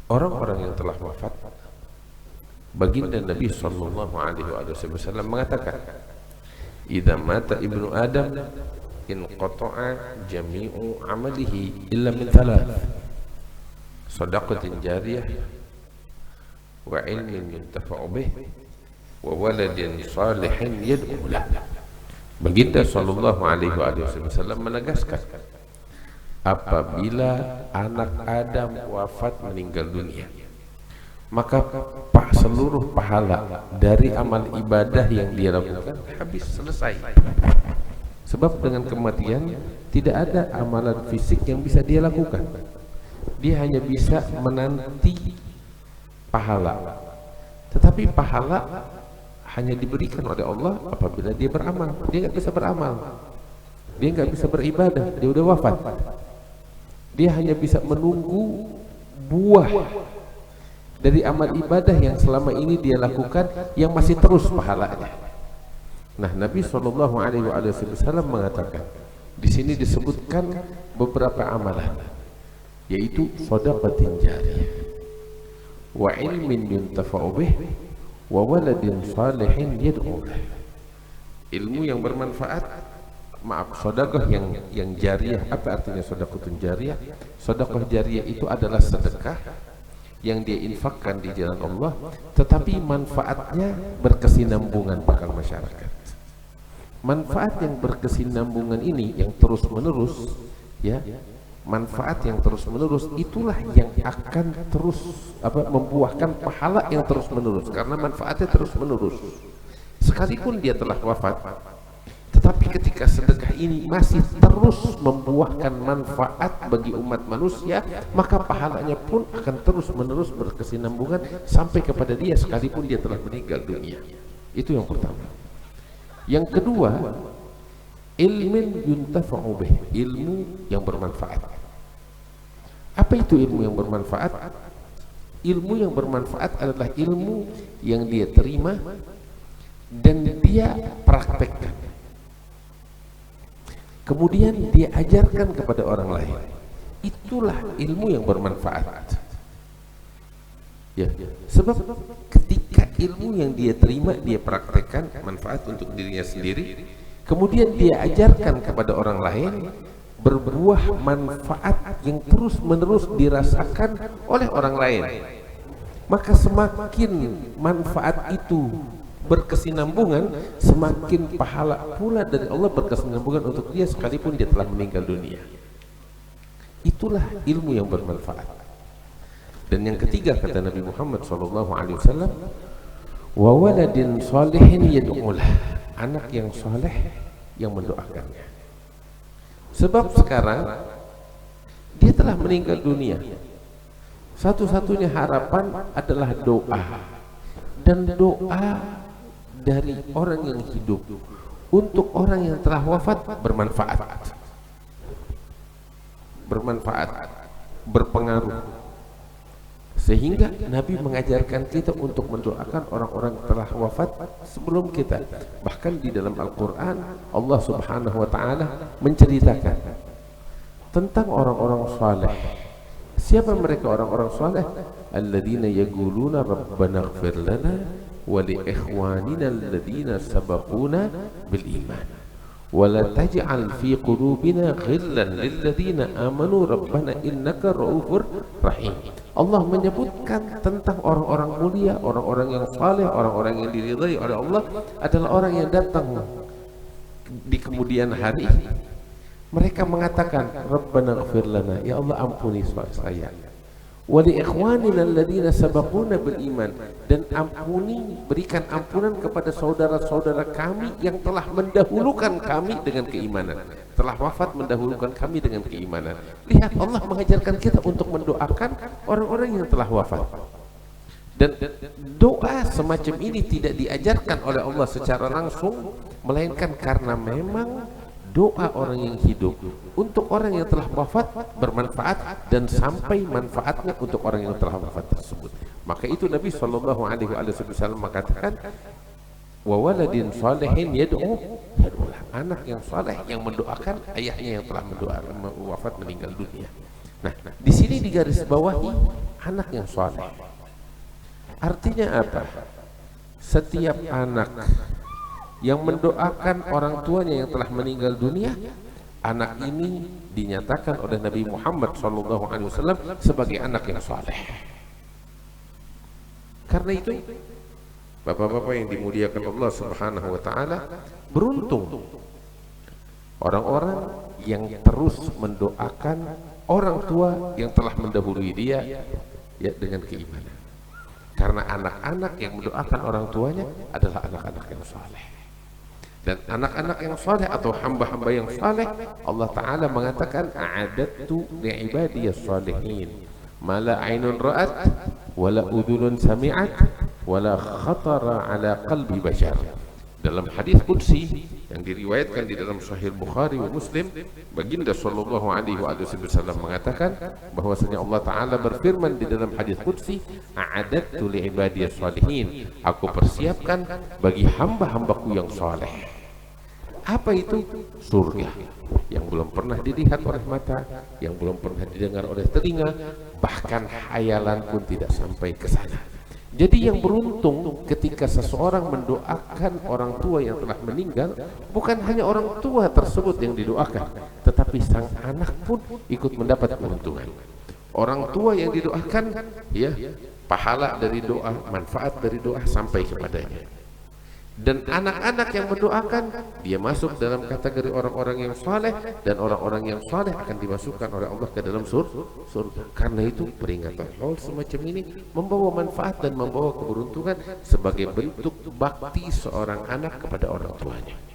orang-orang yang telah wafat, baginda Nabi sallallahu alaihi wasallam mengatakan, "Idza mata ibnu Adam inqata'a jami'u amalihi illa min thalath, shadaqatin jariyah wa ilmin yuntafa'u bih wa waladin salihin yad'u lah." Baginda sallallahu alaihi wasallam menegaskan, apabila anak Adam wafat meninggal dunia, maka seluruh pahala dari amal ibadah yang dia lakukan habis, selesai. Sebab dengan kematian tidak ada amalan fisik yang bisa dia lakukan. Dia hanya bisa menanti pahala. Tetapi pahala hanya diberikan oleh Allah apabila dia beramal. Dia nggak bisa beramal, dia nggak bisa beribadah, dia udah wafat. Dia hanya bisa menunggu buah dari amal ibadah yang selama ini dia lakukan, yang masih terus pahalanya. Nah, Nabi Shallallahu Alaihi Wasallam mengatakan, di sini disebutkan beberapa amalan, yaitu shadaqatin jariyah, wa ilmin yuntafa'u bih, wa waladin salihin yad'u lah. Ilmu yang bermanfaat, sedekah yang jariyah. Apa artinya sedekahun jariyah? Sedekah jariyah itu adalah sedekah yang dia infakkan di jalan Allah, tetapi manfaatnya berkesinambungan pada masyarakat. Manfaat yang berkesinambungan ini yang terus menerus, ya, manfaat yang terus menerus itulah yang akan terus membuahkan pahala yang terus menerus, karena manfaatnya terus menerus. Sekalipun dia telah wafat, tetapi ketika sedekah ini masih terus membuahkan manfaat bagi umat manusia, maka pahalanya pun akan terus menerus berkesinambungan sampai kepada dia sekalipun dia telah meninggal dunia. Itu yang pertama. Yang kedua, ilmin yuntafa'u bih, ilmu yang bermanfaat. Apa itu ilmu yang bermanfaat? Ilmu yang bermanfaat adalah ilmu yang dia terima dan dia praktekkan, kemudian dia ajarkan kepada orang lain. Itulah ilmu yang bermanfaat. Ya, sebab ketika ilmu yang dia terima, dia praktekkan, manfaat untuk dirinya sendiri, kemudian dia ajarkan kepada orang lain, berbuah manfaat yang terus menerus dirasakan oleh orang lain, maka semakin manfaat itu berkesinambungan, semakin pahala pula dari Allah berkesinambungan untuk dia sekalipun dia telah meninggal dunia. Itulah ilmu yang bermanfaat. Dan yang ketiga, kata Nabi Muhammad SAW, wa waladin salihin yad'ulah, anak yang saleh yang mendoakannya. Sebab sekarang dia telah meninggal dunia, satu-satunya harapan adalah doa, dan doa dari orang yang hidup untuk orang yang telah wafat bermanfaat, berpengaruh. Sehingga Nabi mengajarkan kita untuk mendoakan orang-orang yang telah wafat sebelum kita. Bahkan di dalam Al-Quran Allah Subhanahu wa Ta'ala menceritakan tentang orang-orang saleh. Siapa mereka orang-orang saleh? Alladzina yaquluna rabbana ighfir lana wa li ikhwanina alladzina sabaquna bil iman wa la taj'al fi qulubina ghillan lil ladzina amanu rabbana innaka ra'ufur rahim. Allah menyebutkan tentang orang-orang mulia, orang-orang yang saleh, orang-orang yang diridhai oleh Allah adalah orang yang datang di kemudian hari. Mereka mengatakan, Rabbana ighfir lana, ya Allah ampuni saya. Wa li ikhwanina alladziina sabaquna bil iman, dan ampuni, berikan ampunan kepada saudara-saudara kami yang telah mendahulukan kami dengan keimanan. Telah wafat mendahulukan kami dengan keimanan. Lihat, Allah mengajarkan kita untuk mendoakan orang-orang yang telah wafat. Dan doa semacam ini tidak diajarkan oleh Allah secara langsung, melainkan karena memang doa orang yang hidup untuk orang yang telah wafat bermanfaat dan sampai manfaatnya untuk orang yang telah wafat tersebut. Maka itu Nabi Shallallahu Alaihi Wasallam mengatakan, wa waladin salihin yad'u, anak yang saleh yang mendoakan ayahnya yang telah wafat meninggal dunia. Nah, di sini digarisbawahi anak yang soleh. Artinya apa? Setiap anak yang mendoakan orang tuanya yang telah meninggal dunia, anak ini dinyatakan oleh Nabi Muhammad SAW sebagai anak yang soleh. Karena itu, bapak-bapak yang dimuliakan Allah Subhanahu wa Ta'ala, beruntung orang-orang yang terus mendoakan orang tua yang telah mendahului dia ya dengan keimanan. Karena anak-anak yang mendoakan orang tuanya adalah anak-anak yang saleh. Dan anak-anak yang saleh atau hamba-hamba yang saleh, Allah Ta'ala mengatakan a'adattu li'ibadiyas salihin ma la 'ainun ra'at wa la udhunun sami'at wa la khatara 'ala qalbi bashar. Dalam hadis qudsi yang diriwayatkan di dalam Sahih Bukhari wa Muslim, baginda sallallahu alaihi wasallam mengatakan bahwasanya Allah Ta'ala berfirman di dalam hadis qudsi, a'adattu li'ibadiyas salihin, aku persiapkan bagi hamba-hambaku yang saleh. Apa itu? Surga yang belum pernah dilihat oleh mata, yang belum pernah didengar oleh telinga, bahkan hayalan pun tidak sampai ke sana. Jadi yang beruntung ketika seseorang mendoakan orang tua yang telah meninggal, bukan hanya orang tua tersebut yang didoakan, tetapi sang anak pun ikut mendapat keuntungan. Orang tua yang didoakan, ya, pahala dari doa, manfaat dari doa sampai kepadanya. Dan anak-anak yang mendoakan, dia masuk dalam kategori orang-orang yang saleh, dan orang-orang yang saleh akan dimasukkan oleh Allah ke dalam surga. Karena itu peringatan hal semacam ini membawa manfaat dan membawa keberuntungan sebagai bentuk bakti seorang anak kepada orang tuanya.